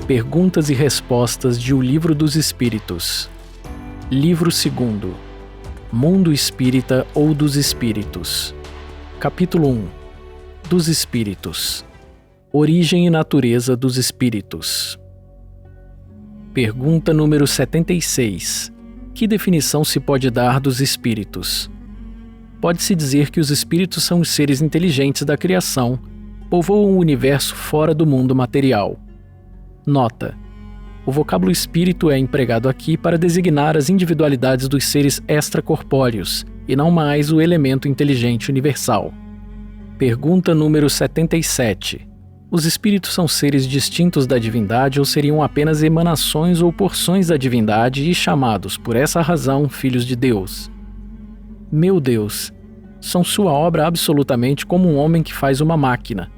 Perguntas e respostas de O Livro dos Espíritos. Livro 2. Mundo Espírita ou dos Espíritos. Capítulo 1. Dos Espíritos. Origem e natureza dos Espíritos. Pergunta número 76. Que definição se pode dar dos Espíritos? Pode-se dizer que os Espíritos são os seres inteligentes da criação, povoam o universo fora do mundo material. Nota: o vocábulo espírito é empregado aqui para designar as individualidades dos seres extracorpóreos, e não mais o elemento inteligente universal. Pergunta número 77. Os espíritos são seres distintos da divindade ou seriam apenas emanações ou porções da divindade e chamados, por essa razão, filhos de Deus? Meu Deus, são sua obra absolutamente como um homem que faz uma máquina.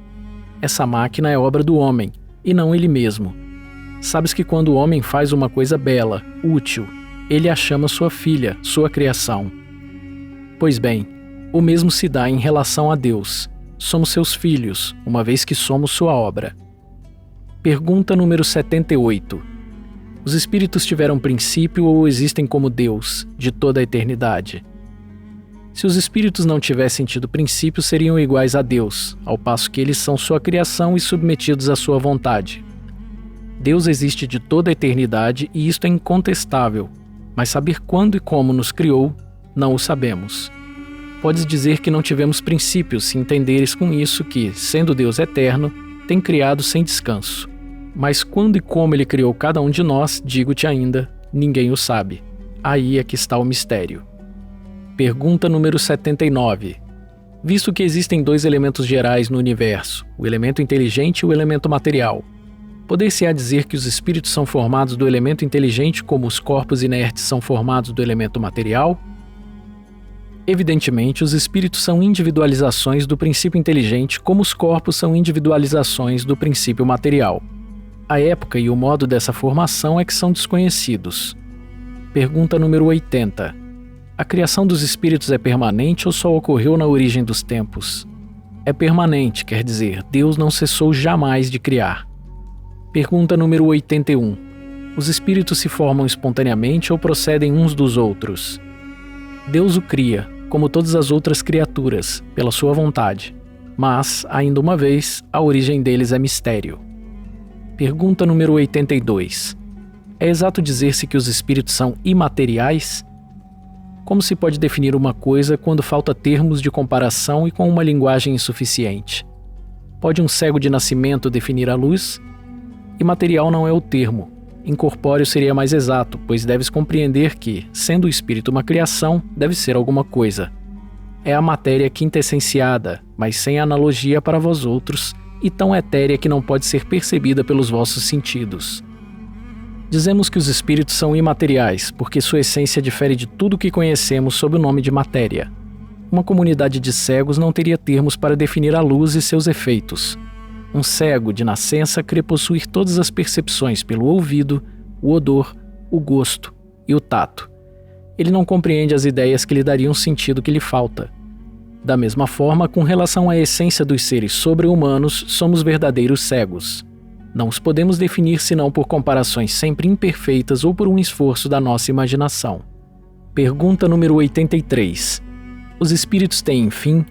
Essa máquina é obra do homem, e não ele mesmo. Sabes que quando o homem faz uma coisa bela, útil, ele a chama sua filha, sua criação. Pois bem, o mesmo se dá em relação a Deus. Somos seus filhos, uma vez que somos sua obra. Pergunta número 78. Os espíritos tiveram princípio ou existem como Deus, de toda a eternidade? Se os espíritos não tivessem tido princípio, seriam iguais a Deus, ao passo que eles são sua criação e submetidos à sua vontade. Deus existe de toda a eternidade e isto é incontestável, mas saber quando e como nos criou, não o sabemos. Podes dizer que não tivemos princípios se entenderes com isso que, sendo Deus eterno, tem criado sem descanso. Mas quando e como ele criou cada um de nós, digo-te ainda, ninguém o sabe. Aí é que está o mistério. Pergunta número 79. Visto que existem dois elementos gerais no universo, o elemento inteligente e o elemento material, poder-se-á dizer que os espíritos são formados do elemento inteligente como os corpos inertes são formados do elemento material? Evidentemente, os espíritos são individualizações do princípio inteligente como os corpos são individualizações do princípio material. A época e o modo dessa formação é que são desconhecidos. Pergunta número 80. A criação dos espíritos é permanente ou só ocorreu na origem dos tempos? É permanente, quer dizer, Deus não cessou jamais de criar. Pergunta número 81. Os espíritos se formam espontaneamente ou procedem uns dos outros? Deus o cria, como todas as outras criaturas, pela sua vontade. Mas, ainda uma vez, a origem deles é mistério. Pergunta número 82. É exato dizer-se que os espíritos são imateriais? Como se pode definir uma coisa quando falta termos de comparação e com uma linguagem insuficiente? Pode um cego de nascimento definir a luz? Imaterial não é o termo. Incorpóreo seria mais exato, pois deves compreender que, sendo o espírito uma criação, deve ser alguma coisa. É a matéria quintessenciada, mas sem analogia para vós outros, e tão etérea que não pode ser percebida pelos vossos sentidos. Dizemos que os espíritos são imateriais, porque sua essência difere de tudo o que conhecemos sob o nome de matéria. Uma comunidade de cegos não teria termos para definir a luz e seus efeitos. Um cego, de nascença, crê possuir todas as percepções pelo ouvido, o odor, o gosto e o tato. Ele não compreende as ideias que lhe dariam sentido que lhe falta. Da mesma forma, com relação à essência dos seres sobre-humanos, somos verdadeiros cegos. Não os podemos definir senão por comparações sempre imperfeitas ou por um esforço da nossa imaginação. Pergunta número 83. Os espíritos têm fim?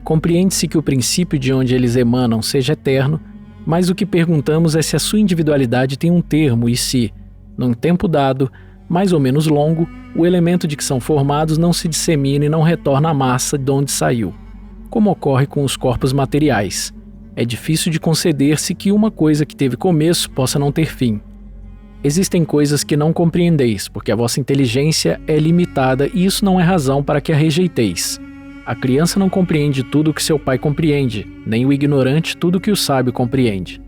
Compreende-se que o princípio de onde eles emanam seja eterno, mas o que perguntamos é se a sua individualidade tem um termo e se, num tempo dado, mais ou menos longo, o elemento de que são formados não se dissemina e não retorna à massa de onde saiu, como ocorre com os corpos materiais. É difícil de conceder-se que uma coisa que teve começo possa não ter fim. Existem coisas que não compreendeis, porque a vossa inteligência é limitada e isso não é razão para que a rejeiteis. A criança não compreende tudo o que seu pai compreende, nem o ignorante tudo o que o sábio compreende.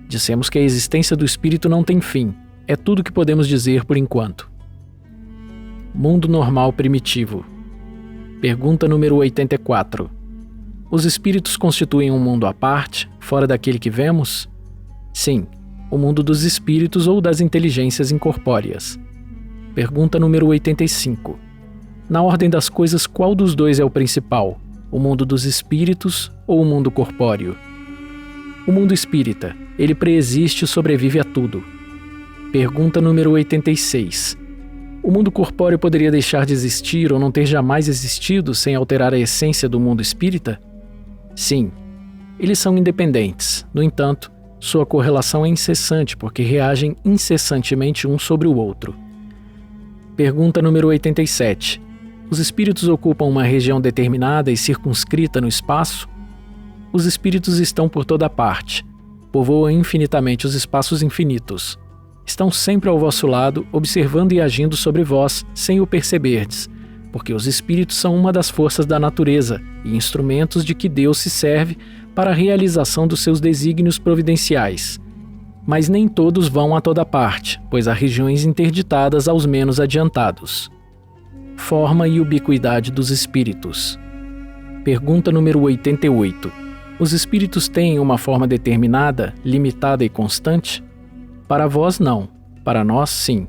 Dissemos que a existência do espírito não tem fim. É tudo o que podemos dizer por enquanto. Mundo normal primitivo. Pergunta número 84. Os espíritos constituem um mundo à parte, fora daquele que vemos? Sim, o mundo dos espíritos ou das inteligências incorpóreas. Pergunta número 85. Na ordem das coisas, qual dos dois é o principal? O mundo dos espíritos ou o mundo corpóreo? O mundo espírita, Ele preexiste e sobrevive a tudo. Pergunta número 86. O mundo corpóreo poderia deixar de existir ou não ter jamais existido sem alterar a essência do mundo espírita? Sim. Eles são independentes. No entanto, sua correlação é incessante porque reagem incessantemente um sobre o outro. Pergunta número 87. Os espíritos ocupam uma região determinada e circunscrita no espaço? Os espíritos estão por toda parte. Povoam infinitamente os espaços infinitos. Estão sempre ao vosso lado, observando e agindo sobre vós, sem o perceberdes, porque os espíritos são uma das forças da natureza e instrumentos de que Deus se serve para a realização dos seus desígnios providenciais. Mas nem todos vão a toda parte, pois há regiões interditadas aos menos adiantados. Forma e ubiquidade dos espíritos. Pergunta número 88. Os espíritos têm uma forma determinada, limitada e constante? Para vós, não. Para nós, sim.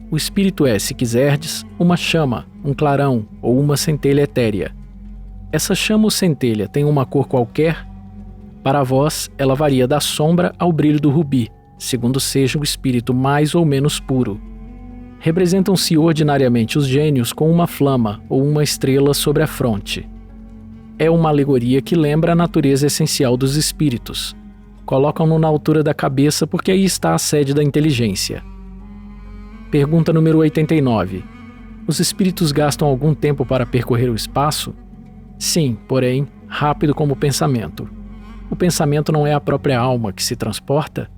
O espírito é, se quiserdes, uma chama, um clarão ou uma centelha etérea. Essa chama ou centelha tem uma cor qualquer? Para vós, ela varia da sombra ao brilho do rubi, segundo seja o espírito mais ou menos puro. Representam-se ordinariamente os gênios com uma flama ou uma estrela sobre a fronte. É uma alegoria que lembra a natureza essencial dos espíritos. Colocam-no na altura da cabeça porque aí está a sede da inteligência. Pergunta número 89. Os espíritos gastam algum tempo para percorrer o espaço? Sim, porém, rápido como o pensamento. O pensamento não é a própria alma que se transporta?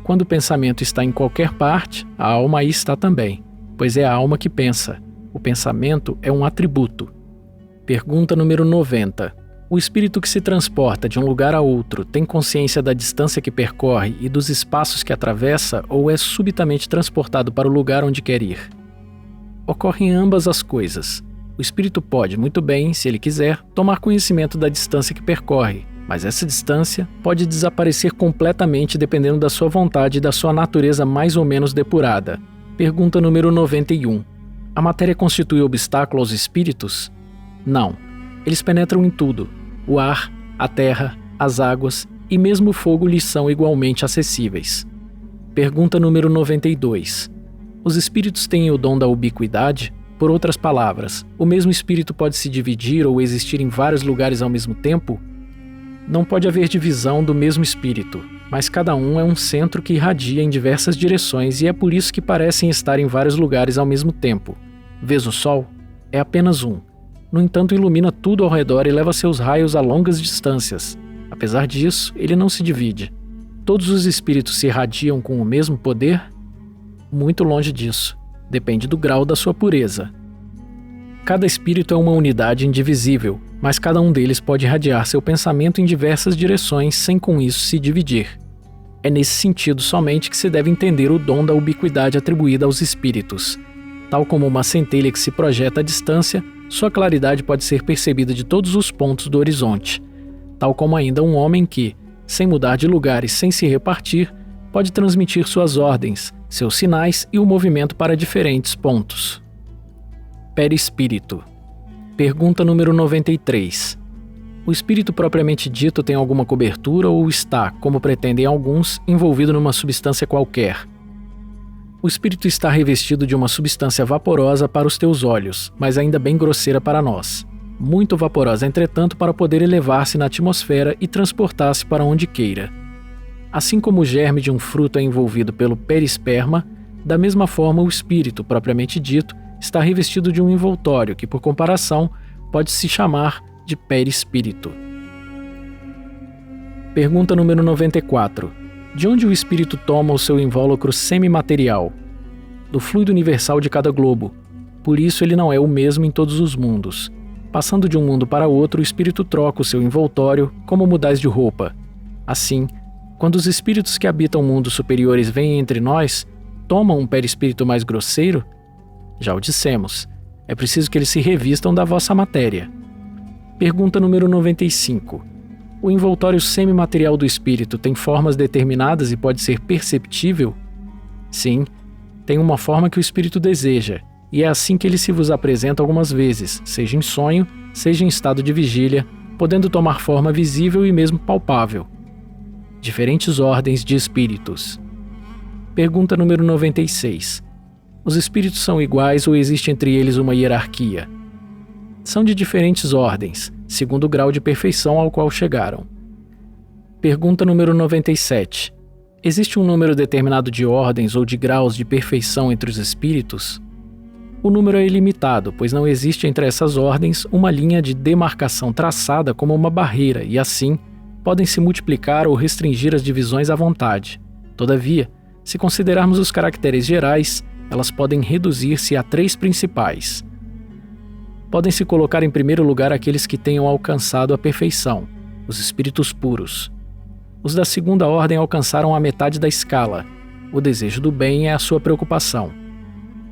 Quando o pensamento está em qualquer parte, a alma aí está também, pois é a alma que pensa. O pensamento é um atributo. Pergunta número 90. O espírito que se transporta de um lugar a outro tem consciência da distância que percorre e dos espaços que atravessa ou é subitamente transportado para o lugar onde quer ir? Ocorrem ambas as coisas. O espírito pode, muito bem, se ele quiser, tomar conhecimento da distância que percorre, mas essa distância pode desaparecer completamente dependendo da sua vontade e da sua natureza mais ou menos depurada. Pergunta número 91. A matéria constitui obstáculo aos espíritos? Não. Eles penetram em tudo. O ar, a terra, as águas e mesmo o fogo lhes são igualmente acessíveis. Pergunta número 92. Os espíritos têm o dom da ubiquidade? Por outras palavras, o mesmo espírito pode se dividir ou existir em vários lugares ao mesmo tempo? Não pode haver divisão do mesmo espírito, mas cada um é um centro que irradia em diversas direções e é por isso que parecem estar em vários lugares ao mesmo tempo. Vês o Sol? É apenas um. No entanto, ilumina tudo ao redor e leva seus raios a longas distâncias. Apesar disso, ele não se divide. Todos os espíritos se irradiam com o mesmo poder? Muito longe disso. Depende do grau da sua pureza. Cada espírito é uma unidade indivisível, mas cada um deles pode irradiar seu pensamento em diversas direções sem com isso se dividir. É nesse sentido somente que se deve entender o dom da ubiquidade atribuída aos espíritos. Tal como uma centelha que se projeta à distância, sua claridade pode ser percebida de todos os pontos do horizonte, tal como ainda um homem que, sem mudar de lugar e sem se repartir, pode transmitir suas ordens, seus sinais e o movimento para diferentes pontos. Perispírito. Pergunta número 93. O espírito propriamente dito tem alguma cobertura ou está, como pretendem alguns, envolvido numa substância qualquer? O espírito está revestido de uma substância vaporosa para os teus olhos, mas ainda bem grosseira para nós. Muito vaporosa, entretanto, para poder elevar-se na atmosfera e transportar-se para onde queira. Assim como o germe de um fruto é envolvido pelo perisperma, da mesma forma o espírito, propriamente dito, está revestido de um envoltório que, por comparação, pode se chamar de perispírito. Pergunta número 94. De onde o espírito toma o seu invólucro semimaterial? Do fluido universal de cada globo. Por isso ele não é o mesmo em todos os mundos. Passando de um mundo para outro, o espírito troca o seu envoltório como mudais de roupa. Assim, quando os espíritos que habitam mundos superiores vêm entre nós, tomam um perispírito mais grosseiro? Já o dissemos. É preciso que eles se revistam da vossa matéria. Pergunta número 95. O envoltório semimaterial do espírito tem formas determinadas e pode ser perceptível? Sim, tem uma forma que o espírito deseja, e é assim que ele se vos apresenta algumas vezes, seja em sonho, seja em estado de vigília, podendo tomar forma visível e mesmo palpável. diferentes ordens de espíritos. Pergunta número 96. Os espíritos são iguais ou existe entre eles uma hierarquia? São de diferentes ordens, segundo o grau de perfeição ao qual chegaram. Pergunta número 97. Existe um número determinado de ordens ou de graus de perfeição entre os espíritos? O número é ilimitado, pois não existe entre essas ordens uma linha de demarcação traçada como uma barreira e, assim, podem se multiplicar ou restringir as divisões à vontade. Todavia, se considerarmos os caracteres gerais, elas podem reduzir-se a 3 principais. Podem-se colocar em primeiro lugar aqueles que tenham alcançado a perfeição, os espíritos puros. Os da segunda ordem alcançaram a metade da escala. O desejo do bem é a sua preocupação.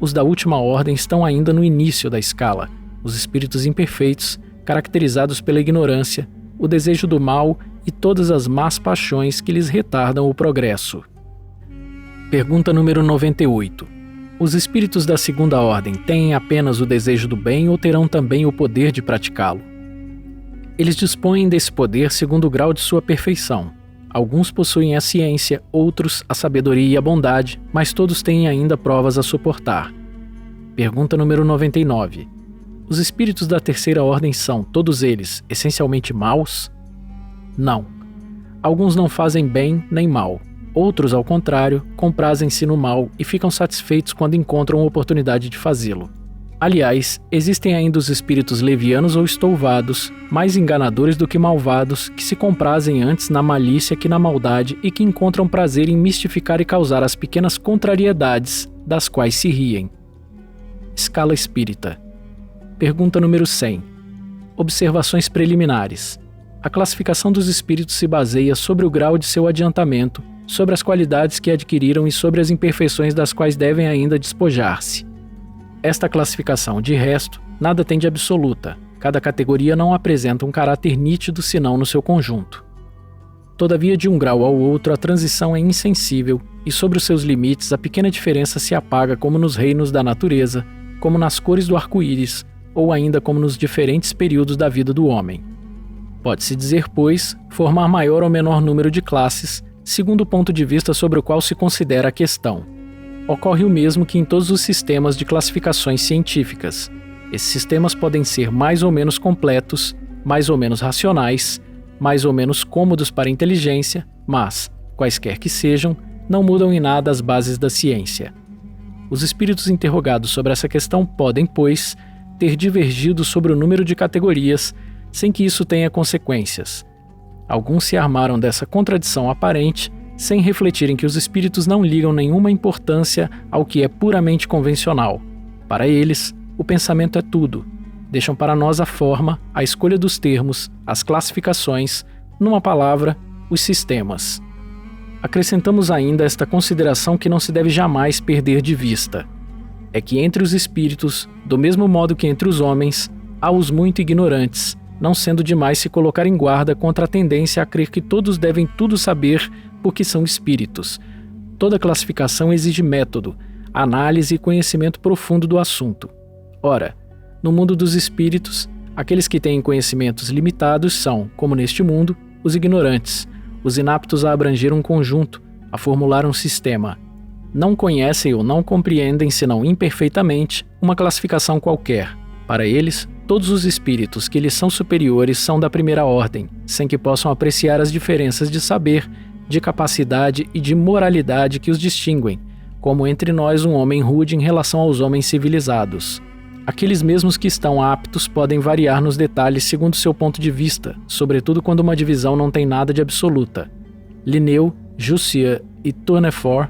Os da última ordem estão ainda no início da escala, os espíritos imperfeitos, caracterizados pela ignorância, o desejo do mal e todas as más paixões que lhes retardam o progresso. Pergunta número 98. Os espíritos da segunda ordem têm apenas o desejo do bem ou terão também o poder de praticá-lo? Eles dispõem desse poder segundo o grau de sua perfeição. Alguns possuem a ciência, outros a sabedoria e a bondade, mas todos têm ainda provas a suportar. Pergunta número 99. Os espíritos da terceira ordem são, todos eles, essencialmente maus? Não. Alguns não fazem bem nem mal. Outros, ao contrário, comprazem-se no mal e ficam satisfeitos quando encontram oportunidade de fazê-lo. Aliás, existem ainda os espíritos levianos ou estouvados, mais enganadores do que malvados, que se comprazem antes na malícia que na maldade e que encontram prazer em mistificar e causar as pequenas contrariedades das quais se riem. Escala espírita. Pergunta número 100. Observações preliminares. A classificação dos espíritos se baseia sobre o grau de seu adiantamento, sobre as qualidades que adquiriram e sobre as imperfeições das quais devem ainda despojar-se. Esta classificação, de resto, nada tem de absoluta. Cada categoria não apresenta um caráter nítido senão no seu conjunto. Todavia, de um grau ao outro, a transição é insensível e sobre os seus limites a pequena diferença se apaga como nos reinos da natureza, como nas cores do arco-íris, ou ainda como nos diferentes períodos da vida do homem. Pode-se dizer, pois, formar maior ou menor número de classes, segundo o ponto de vista sobre o qual se considera a questão. Ocorre o mesmo que em todos os sistemas de classificações científicas. Esses sistemas podem ser mais ou menos completos, mais ou menos racionais, mais ou menos cômodos para a inteligência, mas, quaisquer que sejam, não mudam em nada as bases da ciência. Os espíritos interrogados sobre essa questão podem, pois, ter divergido sobre o número de categorias, sem que isso tenha consequências. Alguns se armaram dessa contradição aparente, sem refletirem que os espíritos não ligam nenhuma importância ao que é puramente convencional. Para eles, o pensamento é tudo. Deixam para nós a forma, a escolha dos termos, as classificações, numa palavra, os sistemas. Acrescentamos ainda esta consideração que não se deve jamais perder de vista. É que entre os espíritos, do mesmo modo que entre os homens, há os muito ignorantes, não sendo demais se colocar em guarda contra a tendência a crer que todos devem tudo saber porque são espíritos. Toda classificação exige método, análise e conhecimento profundo do assunto. Ora, no mundo dos espíritos, aqueles que têm conhecimentos limitados são, como neste mundo, os ignorantes, os inaptos a abranger um conjunto, a formular um sistema. Não conhecem ou não compreendem, senão imperfeitamente, uma classificação qualquer. Para eles, todos os espíritos que lhes são superiores são da primeira ordem, sem que possam apreciar as diferenças de saber, de capacidade e de moralidade que os distinguem, como entre nós um homem rude em relação aos homens civilizados. Aqueles mesmos que estão aptos podem variar nos detalhes segundo seu ponto de vista, sobretudo quando uma divisão não tem nada de absoluta. Linneu, Jussieu e Tournefort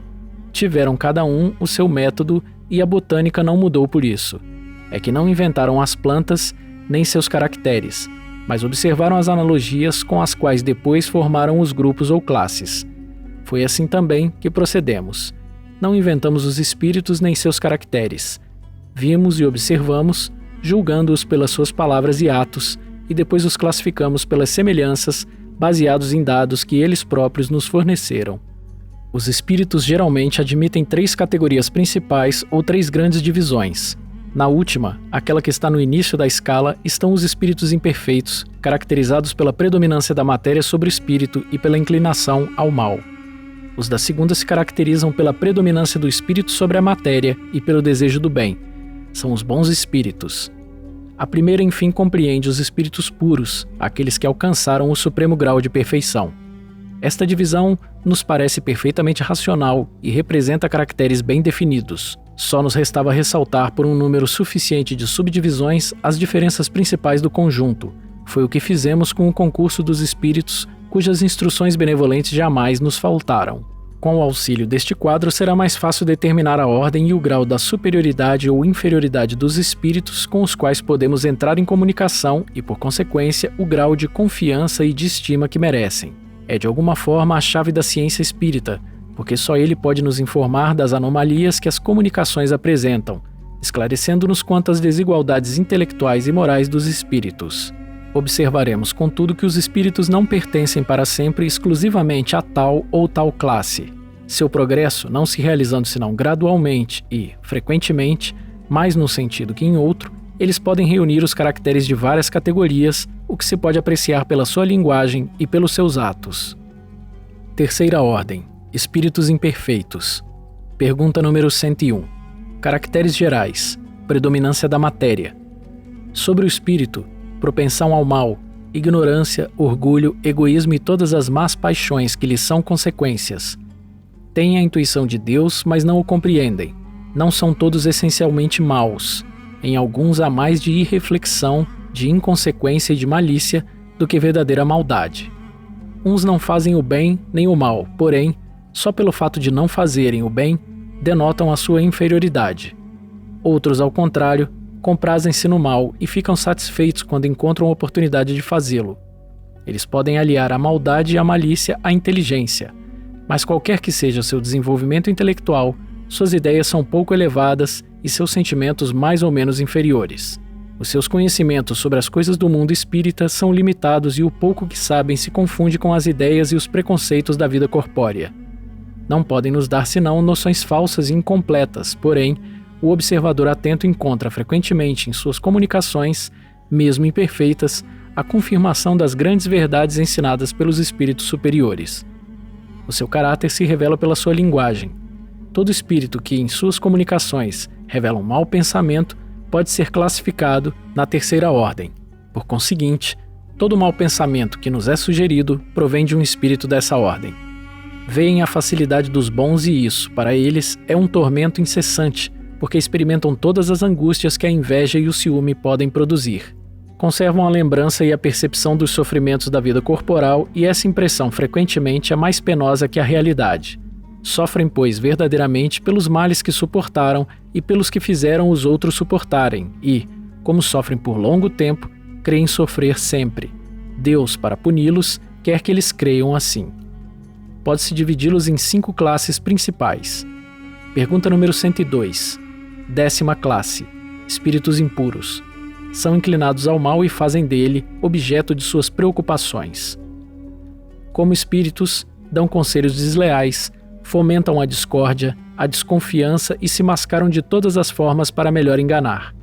tiveram cada um o seu método e a botânica não mudou por isso. É que não inventaram as plantas nem seus caracteres, mas observaram as analogias com as quais depois formaram os grupos ou classes. Foi assim também que procedemos. Não inventamos os espíritos nem seus caracteres. Vimos e observamos, julgando-os pelas suas palavras e atos, e depois os classificamos pelas semelhanças, baseados em dados que eles próprios nos forneceram. Os espíritos geralmente admitem 3 categorias principais ou 3 grandes divisões: Na última, aquela que está no início da escala, estão os espíritos imperfeitos, caracterizados pela predominância da matéria sobre o espírito e pela inclinação ao mal. Os da segunda se caracterizam pela predominância do espírito sobre a matéria e pelo desejo do bem. São os bons espíritos. A primeira, enfim, compreende os espíritos puros, aqueles que alcançaram o supremo grau de perfeição. Esta divisão nos parece perfeitamente racional e representa caracteres bem definidos. Só nos restava ressaltar por um número suficiente de subdivisões as diferenças principais do conjunto. Foi o que fizemos com o concurso dos espíritos, cujas instruções benevolentes jamais nos faltaram. Com o auxílio deste quadro, será mais fácil determinar a ordem e o grau da superioridade ou inferioridade dos espíritos com os quais podemos entrar em comunicação e, por consequência, o grau de confiança e de estima que merecem. É, de alguma forma, a chave da ciência espírita, porque só ele pode nos informar das anomalias que as comunicações apresentam, esclarecendo-nos quanto às desigualdades intelectuais e morais dos espíritos. Observaremos, contudo, que os espíritos não pertencem para sempre exclusivamente a tal ou tal classe. Seu progresso, não se realizando senão gradualmente e, frequentemente, mais num sentido que em outro, eles podem reunir os caracteres de várias categorias, o que se pode apreciar pela sua linguagem e pelos seus atos. Terceira ordem. Espíritos imperfeitos. Pergunta número 101. Caracteres gerais. Predominância da matéria. Sobre o espírito, propensão ao mal, ignorância, orgulho, egoísmo e todas as más paixões que lhes são consequências. Têm a intuição de Deus, mas não o compreendem. Não são todos essencialmente maus. Em alguns há mais de irreflexão, de inconsequência e de malícia do que verdadeira maldade. Uns não fazem o bem nem o mal, porém, só pelo fato de não fazerem o bem, denotam a sua inferioridade. Outros, ao contrário, comprazem-se no mal e ficam satisfeitos quando encontram a oportunidade de fazê-lo. Eles podem aliar a maldade e a malícia à inteligência, mas qualquer que seja seu desenvolvimento intelectual, suas ideias são pouco elevadas e seus sentimentos mais ou menos inferiores. Os seus conhecimentos sobre as coisas do mundo espírita são limitados e o pouco que sabem se confunde com as ideias e os preconceitos da vida corpórea. Não podem nos dar senão noções falsas e incompletas, porém, o observador atento encontra frequentemente em suas comunicações, mesmo imperfeitas, a confirmação das grandes verdades ensinadas pelos espíritos superiores. O seu caráter se revela pela sua linguagem. Todo espírito que, em suas comunicações, revela um mau pensamento pode ser classificado na terceira ordem. Por conseguinte, todo mau pensamento que nos é sugerido provém de um espírito dessa ordem. Veem a facilidade dos bons e isso, para eles, é um tormento incessante, porque experimentam todas as angústias que a inveja e o ciúme podem produzir. Conservam a lembrança e a percepção dos sofrimentos da vida corporal e essa impressão frequentemente é mais penosa que a realidade. Sofrem, pois, verdadeiramente pelos males que suportaram e pelos que fizeram os outros suportarem e, como sofrem por longo tempo, creem sofrer sempre. Deus, para puni-los, quer que eles creiam assim. Pode-se dividi-los em 5 classes principais. Pergunta número 102. 10ª classe. Espíritos impuros. São inclinados ao mal e fazem dele objeto de suas preocupações. Como espíritos, dão conselhos desleais, fomentam a discórdia, a desconfiança e se mascaram de todas as formas para melhor enganar.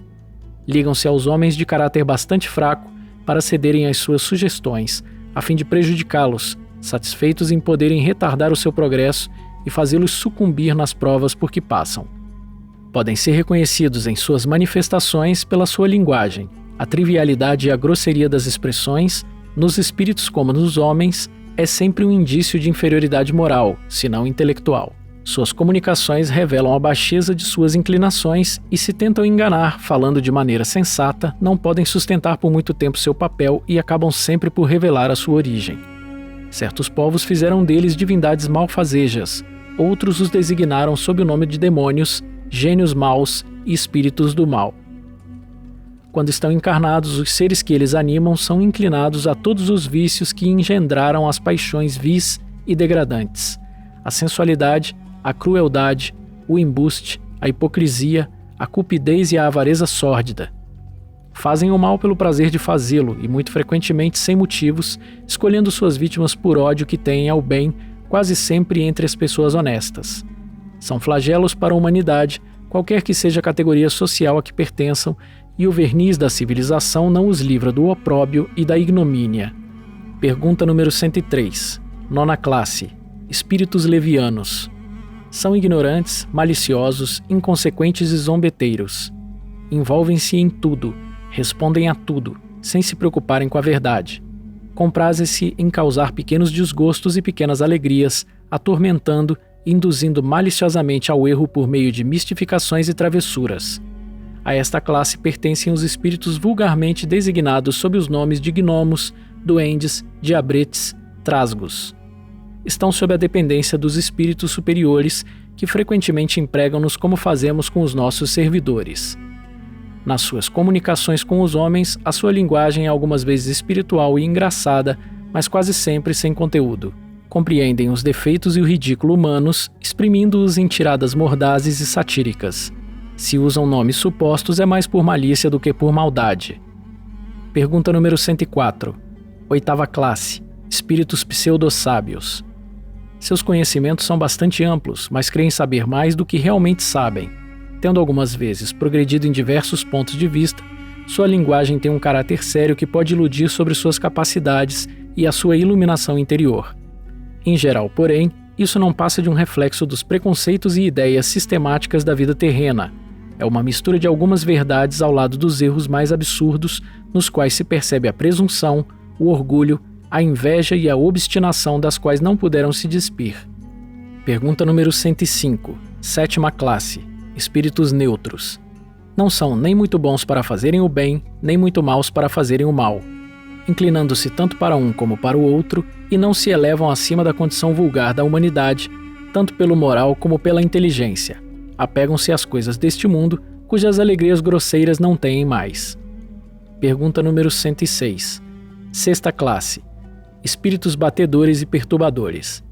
Ligam-se aos homens de caráter bastante fraco para cederem às suas sugestões, a fim de prejudicá-los, satisfeitos em poderem retardar o seu progresso e fazê-los sucumbir nas provas por que passam. Podem ser reconhecidos em suas manifestações pela sua linguagem, a trivialidade e a grosseria das expressões, nos espíritos como nos homens, é sempre um indício de inferioridade moral, se não intelectual. Suas comunicações revelam a baixeza de suas inclinações e se tentam enganar, falando de maneira sensata, não podem sustentar por muito tempo seu papel e acabam sempre por revelar a sua origem. Certos povos fizeram deles divindades malfazejas, outros os designaram sob o nome de demônios, gênios maus e espíritos do mal. Quando estão encarnados, os seres que eles animam são inclinados a todos os vícios que engendraram as paixões vis e degradantes, a sensualidade, a crueldade, o embuste, a hipocrisia, a cupidez e a avareza sórdida. Fazem o mal pelo prazer de fazê-lo e muito frequentemente sem motivos, escolhendo suas vítimas por ódio que têm ao bem, quase sempre entre as pessoas honestas. São flagelos para a humanidade qualquer que seja a categoria social a que pertençam, e o verniz da civilização não os livra do opróbrio e da ignomínia. Pergunta número 103. Nona classe. Espíritos levianos. São ignorantes, maliciosos, inconsequentes e zombeteiros. Envolvem-se em tudo, respondem a tudo, sem se preocuparem com a verdade. Comprazem-se em causar pequenos desgostos e pequenas alegrias, atormentando e induzindo maliciosamente ao erro por meio de mistificações e travessuras. A esta classe pertencem os espíritos vulgarmente designados sob os nomes de gnomos, duendes, diabretes, trasgos. Estão sob a dependência dos espíritos superiores, que frequentemente empregam-nos como fazemos com os nossos servidores. Nas suas comunicações com os homens, a sua linguagem é algumas vezes espiritual e engraçada, mas quase sempre sem conteúdo. Compreendem os defeitos e o ridículo humanos, exprimindo-os em tiradas mordazes e satíricas. Se usam nomes supostos, é mais por malícia do que por maldade. Pergunta número 104. Oitava classe. Espíritos pseudo-sábios. Seus conhecimentos são bastante amplos, mas creem saber mais do que realmente sabem. Tendo algumas vezes progredido em diversos pontos de vista, sua linguagem tem um caráter sério que pode iludir sobre suas capacidades e a sua iluminação interior. Em geral, porém, isso não passa de um reflexo dos preconceitos e ideias sistemáticas da vida terrena. É uma mistura de algumas verdades ao lado dos erros mais absurdos, nos quais se percebe a presunção, o orgulho, a inveja e a obstinação das quais não puderam se despir. Pergunta número 105. Sétima classe. Espíritos neutros. Não são nem muito bons para fazerem o bem, nem muito maus para fazerem o mal, inclinando-se tanto para um como para o outro, e não se elevam acima da condição vulgar da humanidade, tanto pelo moral como pela inteligência. Apegam-se às coisas deste mundo, cujas alegrias grosseiras não têm mais. Pergunta número 106. Sexta classe. Espíritos batedores e perturbadores.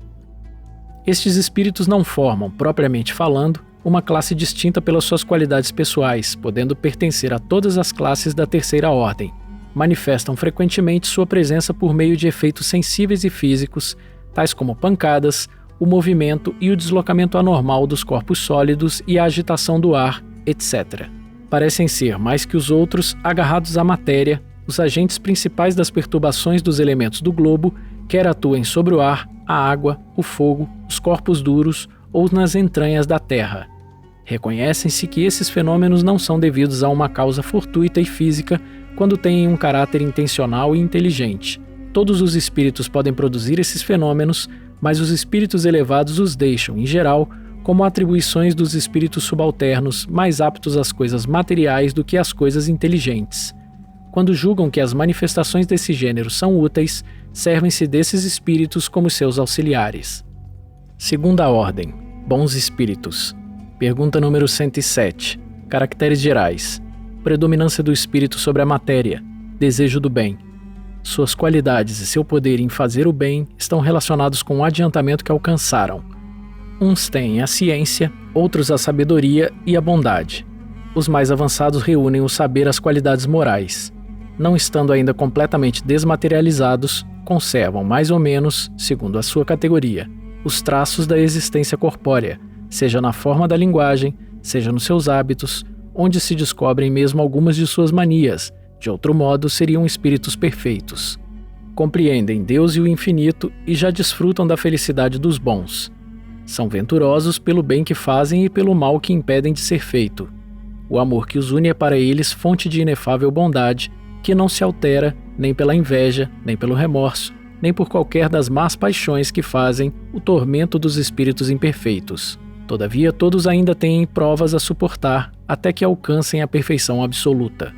Estes espíritos não formam, propriamente falando, uma classe distinta pelas suas qualidades pessoais, podendo pertencer a todas as classes da terceira ordem. Manifestam frequentemente sua presença por meio de efeitos sensíveis e físicos, tais como pancadas, o movimento e o deslocamento anormal dos corpos sólidos e a agitação do ar, etc. Parecem ser, mais que os outros, agarrados à matéria, os agentes principais das perturbações dos elementos do globo, quer atuem sobre o ar, a água, o fogo, os corpos duros ou nas entranhas da terra. Reconhecem-se que esses fenômenos não são devidos a uma causa fortuita e física quando têm um caráter intencional e inteligente. Todos os espíritos podem produzir esses fenômenos, mas os espíritos elevados os deixam, em geral, como atribuições dos espíritos subalternos mais aptos às coisas materiais do que às coisas inteligentes. Quando julgam que as manifestações desse gênero são úteis, servem-se desses espíritos como seus auxiliares. Segunda ordem. Bons espíritos. Pergunta número 107. Caracteres gerais. Predominância do espírito sobre a matéria. Desejo do bem. Suas qualidades e seu poder em fazer o bem estão relacionados com o adiantamento que alcançaram. Uns têm a ciência, outros a sabedoria e a bondade. Os mais avançados reúnem o saber às qualidades morais. Não estando ainda completamente desmaterializados, conservam mais ou menos, segundo a sua categoria, os traços da existência corpórea, seja na forma da linguagem, seja nos seus hábitos, onde se descobrem mesmo algumas de suas manias. De outro modo, seriam espíritos perfeitos. Compreendem Deus e o infinito e já desfrutam da felicidade dos bons. São venturosos pelo bem que fazem e pelo mal que impedem de ser feito. O amor que os une é para eles fonte de inefável bondade, que não se altera nem pela inveja, nem pelo remorso, nem por qualquer das más paixões que fazem o tormento dos espíritos imperfeitos. Todavia, todos ainda têm provas a suportar até que alcancem a perfeição absoluta.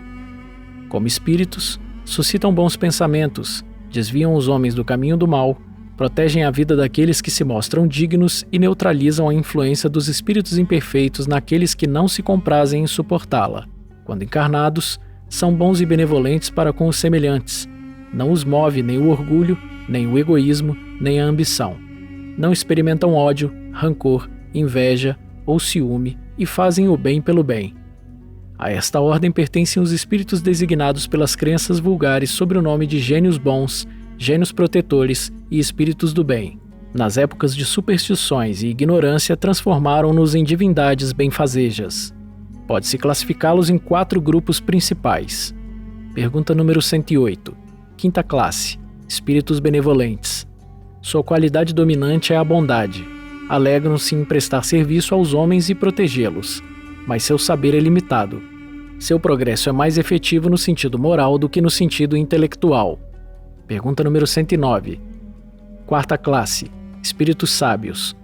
Como espíritos, suscitam bons pensamentos, desviam os homens do caminho do mal, protegem a vida daqueles que se mostram dignos e neutralizam a influência dos espíritos imperfeitos naqueles que não se comprazem em suportá-la. Quando encarnados, são bons e benevolentes para com os semelhantes. Não os move nem o orgulho, nem o egoísmo, nem a ambição. Não experimentam ódio, rancor, inveja ou ciúme e fazem o bem pelo bem. A esta ordem pertencem os espíritos designados pelas crenças vulgares sob o nome de gênios bons, gênios protetores e espíritos do bem. Nas épocas de superstições e ignorância, transformaram-nos em divindades benfazejas. Pode-se classificá-los em 4 grupos principais. Pergunta número 108. Quinta classe. Espíritos benevolentes. Sua qualidade dominante é a bondade. Alegram-se em prestar serviço aos homens e protegê-los, mas seu saber é limitado. Seu progresso é mais efetivo no sentido moral do que no sentido intelectual. Pergunta número 109. Quarta classe. Espíritos sábios.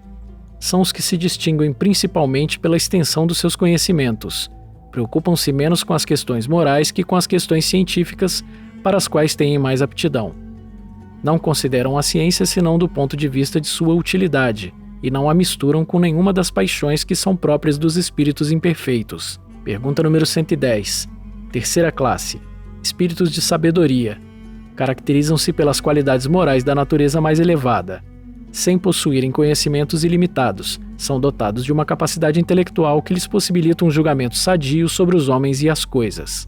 São os que se distinguem principalmente pela extensão dos seus conhecimentos. Preocupam-se menos com as questões morais que com as questões científicas, para as quais têm mais aptidão. Não consideram a ciência senão do ponto de vista de sua utilidade, e não a misturam com nenhuma das paixões que são próprias dos espíritos imperfeitos. Pergunta número 110. Terceira classe. Espíritos de sabedoria. Caracterizam-se pelas qualidades morais da natureza mais elevada. Sem possuírem conhecimentos ilimitados, são dotados de uma capacidade intelectual que lhes possibilita um julgamento sadio sobre os homens e as coisas.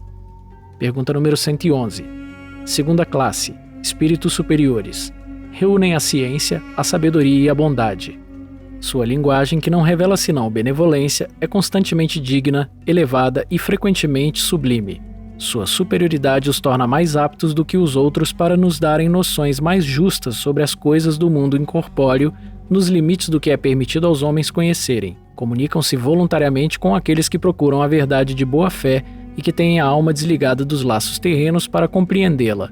Pergunta número 111. Segunda classe. Espíritos superiores. Reúnem a ciência, a sabedoria e a bondade. Sua linguagem, que não revela senão benevolência, é constantemente digna, elevada e frequentemente sublime. Sua superioridade os torna mais aptos do que os outros para nos darem noções mais justas sobre as coisas do mundo incorpóreo, nos limites do que é permitido aos homens conhecerem. Comunicam-se voluntariamente com aqueles que procuram a verdade de boa fé e que têm a alma desligada dos laços terrenos para compreendê-la.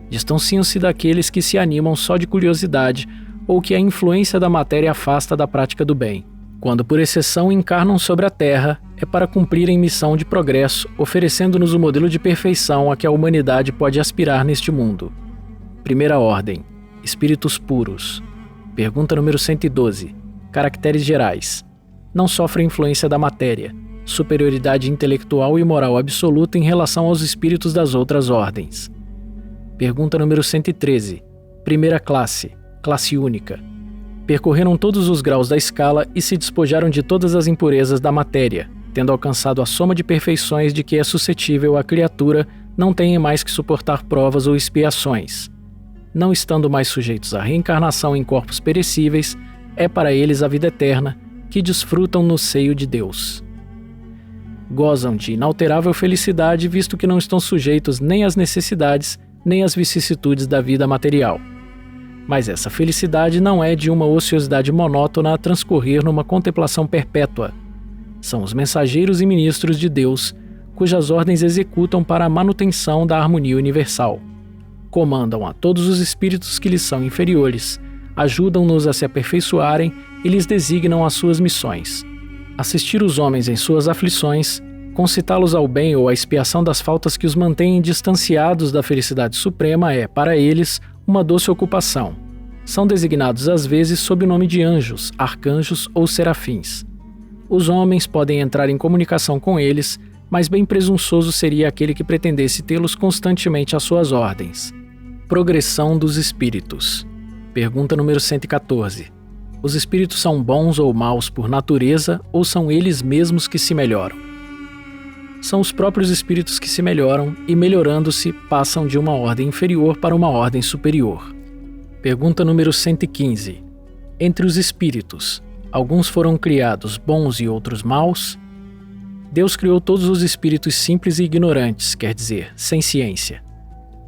Distanciam-se daqueles que se animam só de curiosidade ou que a influência da matéria afasta da prática do bem. Quando por exceção encarnam sobre a Terra, é para cumprirem missão de progresso, oferecendo-nos o modelo de perfeição a que a humanidade pode aspirar neste mundo. Primeira ordem. Espíritos puros. Pergunta número 112. Caracteres gerais. Não sofrem influência da matéria. Superioridade intelectual e moral absoluta em relação aos espíritos das outras ordens. Pergunta número 113. Primeira classe. Classe única. Percorreram todos os graus da escala e se despojaram de todas as impurezas da matéria, tendo alcançado a soma de perfeições de que é suscetível a criatura, não têm mais que suportar provas ou expiações. Não estando mais sujeitos à reencarnação em corpos perecíveis, é para eles a vida eterna, que desfrutam no seio de Deus. Gozam de inalterável felicidade, visto que não estão sujeitos nem às necessidades, nem às vicissitudes da vida material. Mas essa felicidade não é de uma ociosidade monótona a transcorrer numa contemplação perpétua. São os mensageiros e ministros de Deus, cujas ordens executam para a manutenção da harmonia universal. Comandam a todos os espíritos que lhes são inferiores, ajudam-nos a se aperfeiçoarem e lhes designam as suas missões. Assistir os homens em suas aflições, concitá-los ao bem ou à expiação das faltas que os mantêm distanciados da felicidade suprema é, para eles, uma doce ocupação. São designados às vezes sob o nome de anjos, arcanjos ou serafins. Os homens podem entrar em comunicação com eles, mas bem presunçoso seria aquele que pretendesse tê-los constantemente às suas ordens. Progressão dos espíritos. Pergunta número 114. Os espíritos são bons ou maus por natureza ou são eles mesmos que se melhoram? São os próprios espíritos que se melhoram e, melhorando-se, passam de uma ordem inferior para uma ordem superior. Pergunta número 115. Entre os espíritos, alguns foram criados bons e outros maus? Deus criou todos os espíritos simples e ignorantes, quer dizer, sem ciência.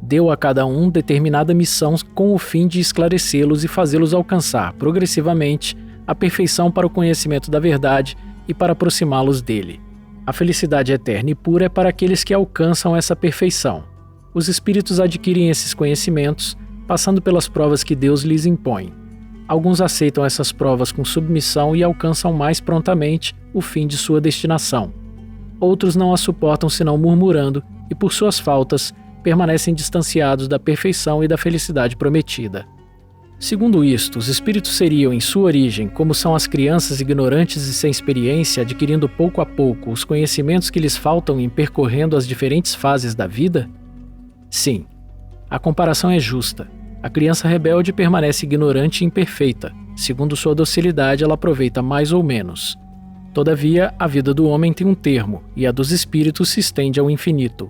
Deu a cada um determinada missão com o fim de esclarecê-los e fazê-los alcançar, progressivamente, a perfeição para o conhecimento da verdade e para aproximá-los dele. A felicidade eterna e pura é para aqueles que alcançam essa perfeição. Os espíritos adquirem esses conhecimentos, passando pelas provas que Deus lhes impõe. Alguns aceitam essas provas com submissão e alcançam mais prontamente o fim de sua destinação. Outros não as suportam senão murmurando e, por suas faltas, permanecem distanciados da perfeição e da felicidade prometida. Segundo isto, os espíritos seriam, em sua origem, como são as crianças ignorantes e sem experiência, adquirindo pouco a pouco os conhecimentos que lhes faltam em percorrendo as diferentes fases da vida? Sim, a comparação é justa. A criança rebelde permanece ignorante e imperfeita. Segundo sua docilidade, ela aproveita mais ou menos. Todavia, a vida do homem tem um termo, e a dos espíritos se estende ao infinito.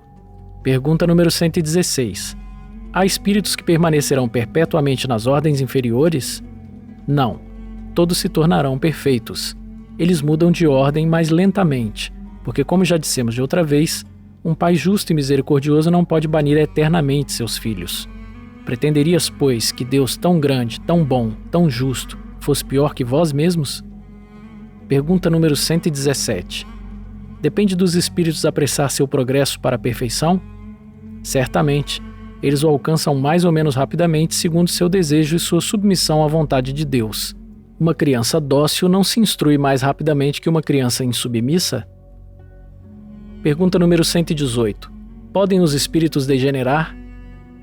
Pergunta número 116. Há espíritos que permanecerão perpetuamente nas ordens inferiores? Não. Todos se tornarão perfeitos. Eles mudam de ordem mais lentamente, Porque, como já dissemos de outra vez, um pai justo e misericordioso não pode banir eternamente seus filhos. Pretenderias, pois, que Deus tão grande, tão bom, tão justo, fosse pior que vós mesmos? Pergunta número 117. Depende dos espíritos apressar seu progresso para a perfeição? Certamente, eles o alcançam mais ou menos rapidamente segundo seu desejo e sua submissão à vontade de Deus. Uma criança dócil não se instrui mais rapidamente que uma criança insubmissa? Pergunta número 118. Podem os espíritos degenerar?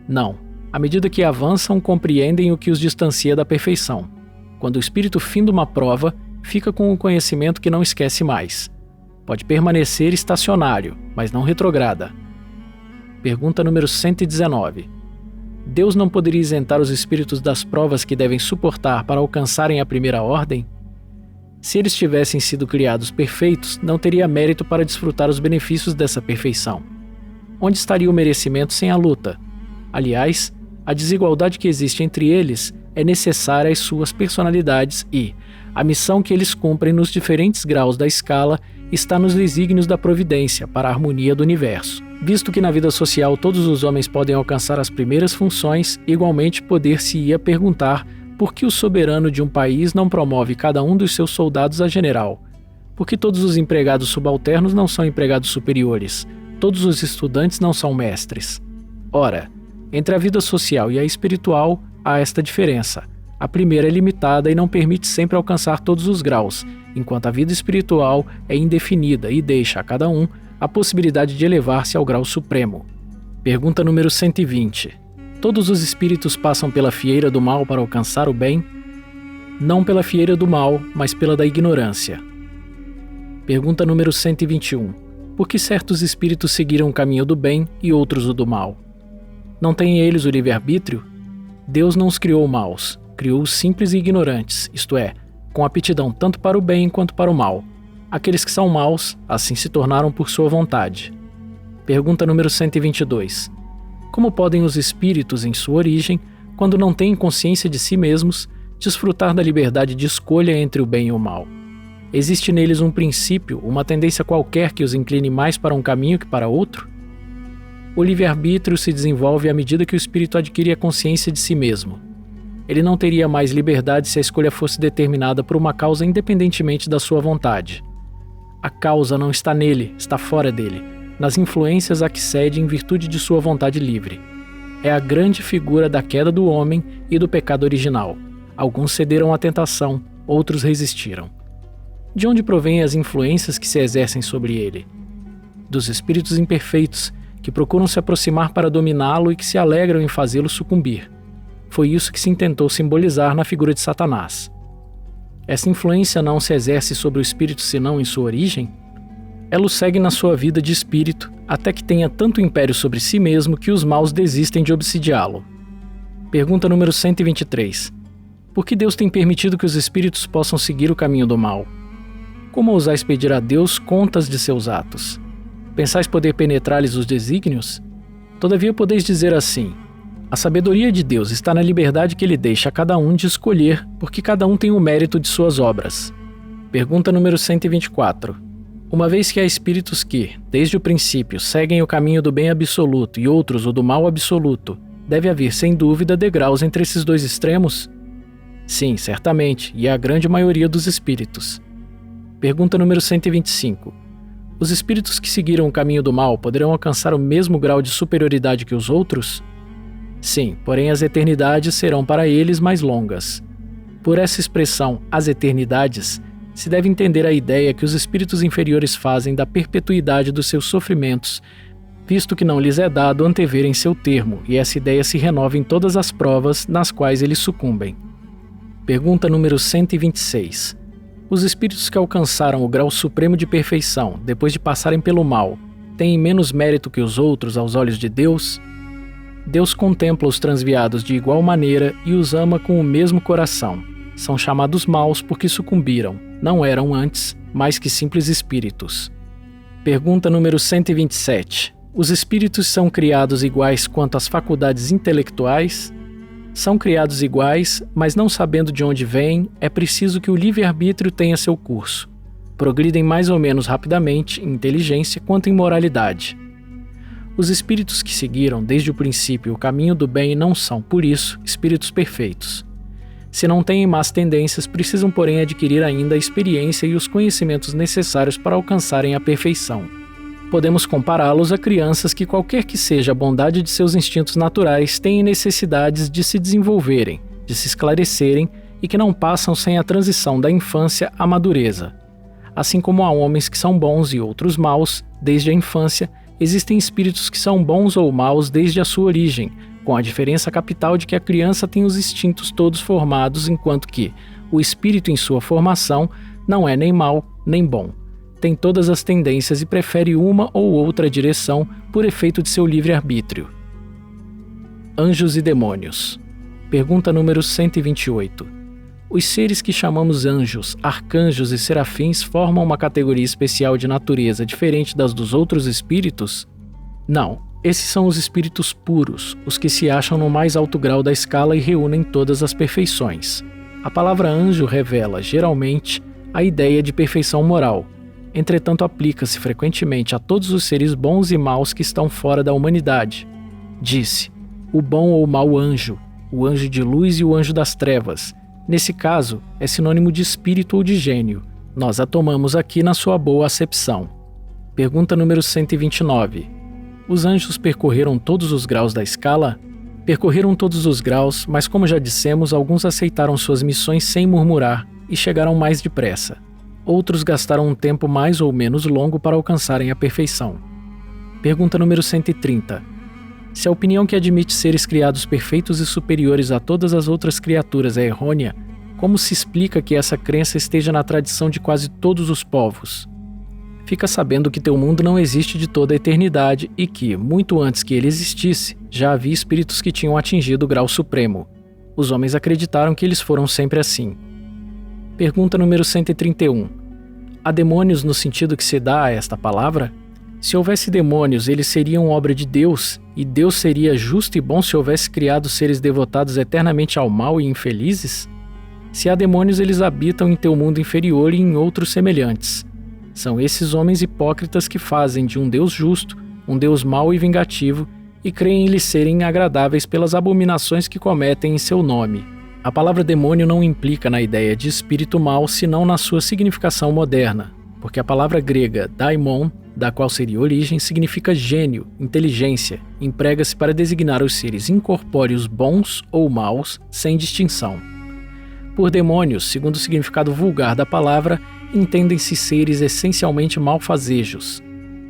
Não. À medida que avançam, compreendem o que os distancia da perfeição. Quando o espírito finda uma prova, fica com o conhecimento que não esquece mais. Pode permanecer estacionário, mas não retrograda. Pergunta número 119. Deus não poderia isentar os espíritos das provas que devem suportar para alcançarem a primeira ordem? Se eles tivessem sido criados perfeitos, não teria mérito para desfrutar os benefícios dessa perfeição. Onde estaria o merecimento sem a luta? Aliás, a desigualdade que existe entre eles é necessária às suas personalidades e a missão que eles cumprem nos diferentes graus da escala está nos desígnios da providência para a harmonia do universo. Visto que na vida social todos os homens podem alcançar as primeiras funções, igualmente poder-se-ia perguntar por que o soberano de um país não promove cada um dos seus soldados a general? Por que todos os empregados subalternos não são empregados superiores? Todos os estudantes não são mestres? Ora, entre a vida social e a espiritual há esta diferença. A primeira é limitada e não permite sempre alcançar todos os graus, enquanto a vida espiritual é indefinida e deixa a cada um a possibilidade de elevar-se ao grau supremo. Pergunta número 120. Todos os espíritos passam pela fieira do mal para alcançar o bem? Não pela fieira do mal, mas pela da ignorância. Pergunta número 121. Por que certos espíritos seguiram o caminho do bem e outros o do mal? Não têm eles o livre-arbítrio? Deus não os criou maus, criou-os simples e ignorantes, isto é, com aptidão tanto para o bem quanto para o mal. Aqueles que são maus, assim se tornaram por sua vontade. Pergunta número 122. Como podem os espíritos, em sua origem, quando não têm consciência de si mesmos, desfrutar da liberdade de escolha entre o bem e o mal? Existe neles um princípio, uma tendência qualquer que os incline mais para um caminho que para outro? O livre-arbítrio se desenvolve à medida que o espírito adquire a consciência de si mesmo. Ele não teria mais liberdade se a escolha fosse determinada por uma causa independentemente da sua vontade. A causa não está nele, está fora dele, nas influências a que cede em virtude de sua vontade livre. É a grande figura da queda do homem e do pecado original. Alguns cederam à tentação, outros resistiram. De onde provêm as influências que se exercem sobre ele? Dos espíritos imperfeitos, que procuram se aproximar para dominá-lo e que se alegram em fazê-lo sucumbir. Foi isso que se intentou simbolizar na figura de Satanás. Essa influência não se exerce sobre o espírito senão em sua origem? Ela o segue na sua vida de espírito, até que tenha tanto império sobre si mesmo que os maus desistem de obsidiá-lo. Pergunta número 123. Por que Deus tem permitido que os espíritos possam seguir o caminho do mal? Como ousais pedir a Deus contas de seus atos? Pensais poder penetrar-lhes os desígnios? Todavia podeis dizer assim: a sabedoria de Deus está na liberdade que Ele deixa a cada um de escolher, porque cada um tem o mérito de suas obras. Pergunta número 124. Uma vez que há espíritos que, desde o princípio, seguem o caminho do bem absoluto e outros o do mal absoluto, deve haver, sem dúvida, degraus entre esses dois extremos? Sim, certamente, e é a grande maioria dos espíritos. Pergunta número 125. Os espíritos que seguiram o caminho do mal poderão alcançar o mesmo grau de superioridade que os outros? Sim, porém as eternidades serão para eles mais longas. Por essa expressão, as eternidades, se deve entender a ideia que os espíritos inferiores fazem da perpetuidade dos seus sofrimentos, visto que não lhes é dado anteverem seu termo, e essa ideia se renova em todas as provas nas quais eles sucumbem. Pergunta número 126. Os espíritos que alcançaram o grau supremo de perfeição, depois de passarem pelo mal, têm menos mérito que os outros aos olhos de Deus? Deus contempla os transviados de igual maneira e os ama com o mesmo coração. São chamados maus porque sucumbiram, não eram antes mais que simples espíritos. Pergunta número 127. Os espíritos são criados iguais quanto às faculdades intelectuais? São criados iguais, mas não sabendo de onde vêm, é preciso que o livre-arbítrio tenha seu curso. Progridem mais ou menos rapidamente em inteligência quanto em moralidade. Os espíritos que seguiram desde o princípio o caminho do bem não são, por isso, espíritos perfeitos. Se não têm más tendências, precisam, porém, adquirir ainda a experiência e os conhecimentos necessários para alcançarem a perfeição. Podemos compará-los a crianças que, qualquer que seja a bondade de seus instintos naturais, têm necessidades de se desenvolverem, de se esclarecerem e que não passam sem a transição da infância à madureza. Assim como há homens que são bons e outros maus desde a infância, existem espíritos que são bons ou maus desde a sua origem, com a diferença capital de que a criança tem os instintos todos formados, enquanto que o espírito em sua formação não é nem mau nem bom. Tem todas as tendências e prefere uma ou outra direção por efeito de seu livre-arbítrio. Anjos e demônios. Pergunta número 128. Os seres que chamamos anjos, arcanjos e serafins formam uma categoria especial de natureza diferente das dos outros espíritos? Não. Esses são os espíritos puros, os que se acham no mais alto grau da escala e reúnem todas as perfeições. A palavra anjo revela, geralmente, a ideia de perfeição moral. Entretanto, aplica-se frequentemente a todos os seres bons e maus que estão fora da humanidade. Disse, o bom ou mau anjo, o anjo de luz e o anjo das trevas. Nesse caso, é sinônimo de espírito ou de gênio. Nós a tomamos aqui na sua boa acepção. Pergunta número 129. Os anjos percorreram todos os graus da escala? Percorreram todos os graus, mas como já dissemos, alguns aceitaram suas missões sem murmurar e chegaram mais depressa. Outros gastaram um tempo mais ou menos longo para alcançarem a perfeição. Pergunta número 130. Se a opinião que admite seres criados perfeitos e superiores a todas as outras criaturas é errônea, como se explica que essa crença esteja na tradição de quase todos os povos? Fica sabendo que teu mundo não existe de toda a eternidade e que, muito antes que ele existisse, já havia espíritos que tinham atingido o grau supremo. Os homens acreditaram que eles foram sempre assim. Pergunta número 131. Há demônios no sentido que se dá a esta palavra? Se houvesse demônios, eles seriam obra de Deus, e Deus seria justo e bom se houvesse criado seres devotados eternamente ao mal e infelizes? Se há demônios, eles habitam em teu mundo inferior e em outros semelhantes. São esses homens hipócritas que fazem de um Deus justo, um Deus mau e vingativo, e creem lhes serem agradáveis pelas abominações que cometem em seu nome. A palavra demônio não implica na ideia de espírito mau, senão na sua significação moderna, porque a palavra grega daimon, da qual seria origem, significa gênio, inteligência, emprega-se para designar os seres incorpóreos bons ou maus, sem distinção. Por demônios, segundo o significado vulgar da palavra, entendem-se seres essencialmente malfazejos.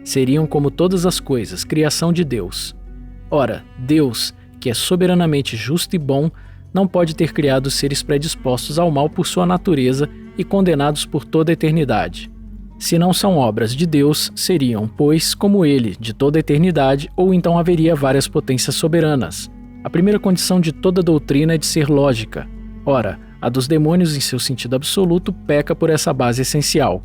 Seriam como todas as coisas, criação de Deus. Ora, Deus, que é soberanamente justo e bom, não pode ter criado seres predispostos ao mal por sua natureza e condenados por toda a eternidade. Se não são obras de Deus, seriam, pois, como ele, de toda a eternidade, ou então haveria várias potências soberanas. A primeira condição de toda doutrina é de ser lógica. Ora, a dos demônios em seu sentido absoluto peca por essa base essencial.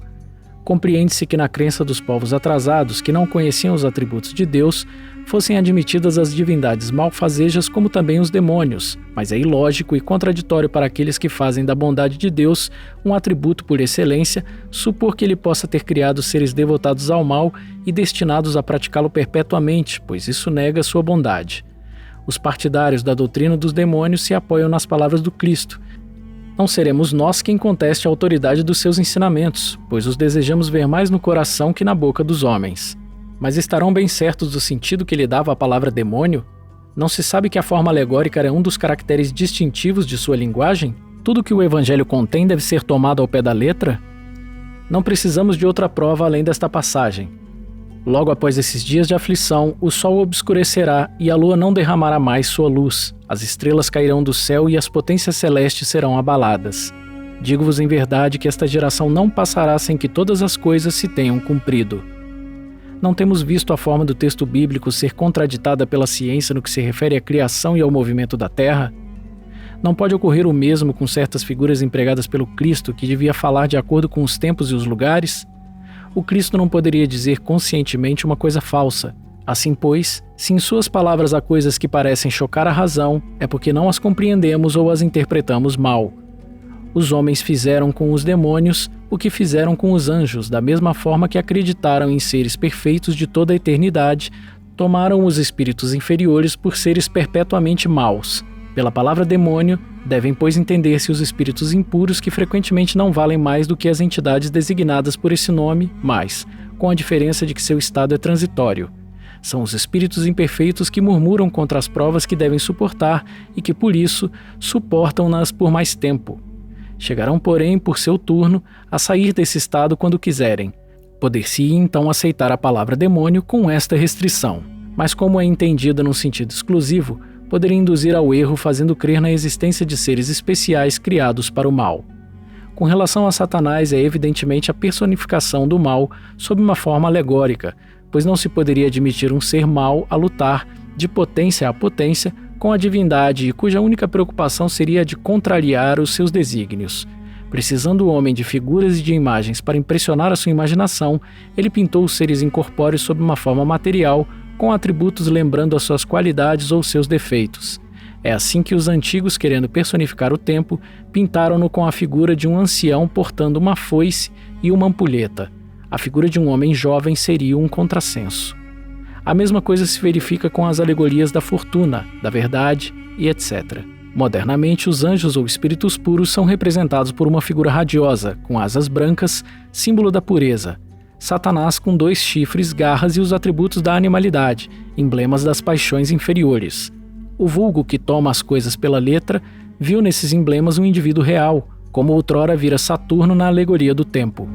Compreende-se que na crença dos povos atrasados, que não conheciam os atributos de Deus, fossem admitidas as divindades malfazejas como também os demônios, mas é ilógico e contraditório para aqueles que fazem da bondade de Deus um atributo por excelência, supor que ele possa ter criado seres devotados ao mal e destinados a praticá-lo perpetuamente, pois isso nega sua bondade. Os partidários da doutrina dos demônios se apoiam nas palavras do Cristo. Não seremos nós quem conteste a autoridade dos seus ensinamentos, pois os desejamos ver mais no coração que na boca dos homens. Mas estarão bem certos do sentido que lhe dava a palavra demônio? Não se sabe que a forma alegórica era um dos caracteres distintivos de sua linguagem? Tudo que o Evangelho contém deve ser tomado ao pé da letra? Não precisamos de outra prova além desta passagem. Logo após esses dias de aflição, o sol obscurecerá e a lua não derramará mais sua luz. As estrelas cairão do céu e as potências celestes serão abaladas. Digo-vos em verdade que esta geração não passará sem que todas as coisas se tenham cumprido. Não temos visto a forma do texto bíblico ser contraditada pela ciência no que se refere à criação e ao movimento da Terra? Não pode ocorrer o mesmo com certas figuras empregadas pelo Cristo, que devia falar de acordo com os tempos e os lugares? O Cristo não poderia dizer conscientemente uma coisa falsa. Assim, pois, se em suas palavras há coisas que parecem chocar a razão, é porque não as compreendemos ou as interpretamos mal. Os homens fizeram com os demônios o que fizeram com os anjos, da mesma forma que acreditaram em seres perfeitos de toda a eternidade, tomaram os espíritos inferiores por seres perpetuamente maus. Pela palavra demônio, devem, pois, entender-se os espíritos impuros que frequentemente não valem mais do que as entidades designadas por esse nome, mas, com a diferença de que seu estado é transitório. São os espíritos imperfeitos que murmuram contra as provas que devem suportar e que, por isso, suportam-nas por mais tempo. Chegarão, porém, por seu turno, a sair desse estado quando quiserem. Poder-se-ia então aceitar a palavra demônio com esta restrição, mas como é entendida num sentido exclusivo, poderia induzir ao erro fazendo crer na existência de seres especiais criados para o mal. Com relação a Satanás, é evidentemente a personificação do mal sob uma forma alegórica, pois não se poderia admitir um ser mau a lutar, de potência a potência, com a divindade e cuja única preocupação seria a de contrariar os seus desígnios. Precisando o homem de figuras e de imagens para impressionar a sua imaginação, ele pintou os seres incorpóreos sob uma forma material, com atributos lembrando as suas qualidades ou seus defeitos. É assim que os antigos, querendo personificar o tempo, pintaram-no com a figura de um ancião portando uma foice e uma ampulheta. A figura de um homem jovem seria um contrassenso. A mesma coisa se verifica com as alegorias da fortuna, da verdade e etc. Modernamente, os anjos ou espíritos puros são representados por uma figura radiosa, com asas brancas, símbolo da pureza. Satanás com 2 chifres, garras e os atributos da animalidade, emblemas das paixões inferiores. O vulgo que toma as coisas pela letra viu nesses emblemas um indivíduo real, como outrora vira Saturno na alegoria do tempo.